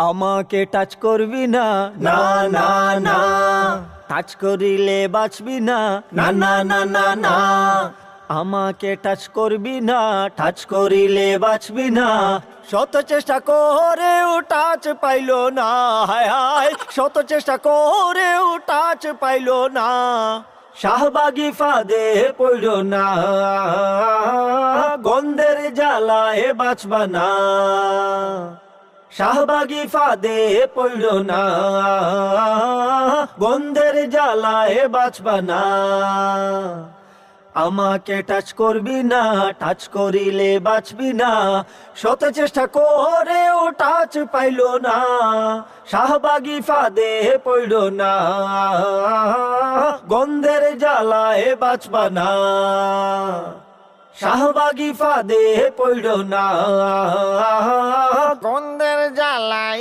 আমাকে টাচ করবি না, না না না টাচ করিলে বাঁচবি না, না না না না না আমাকে টাচ করবি না, টাচ করিলে বাঁচবি না। শত চেষ্টা করেও টাচ পাইলো না, হায় হায় শত চেষ্টা করেও টাচ পাইলো না, শাহবাগি ফাঁদে পড়লো না, গন্ধের জ্বালায় বাঁচবা না, শাহবাগি ফাঁদে পড়লো না, গন্ধের জ্বালায় বাঁচবা না। আমাকে টাচ করবি না, টাচ করিলে বাঁচবি না, শত চেষ্টা করেও টাচ পাইলো না, শাহবাগি ফাঁদে পড়লো না, গন্ধের জ্বালায় বাঁচবা না, শাহবাগি ফাঁদে পড়লো না, গন্ধের জ্বালায়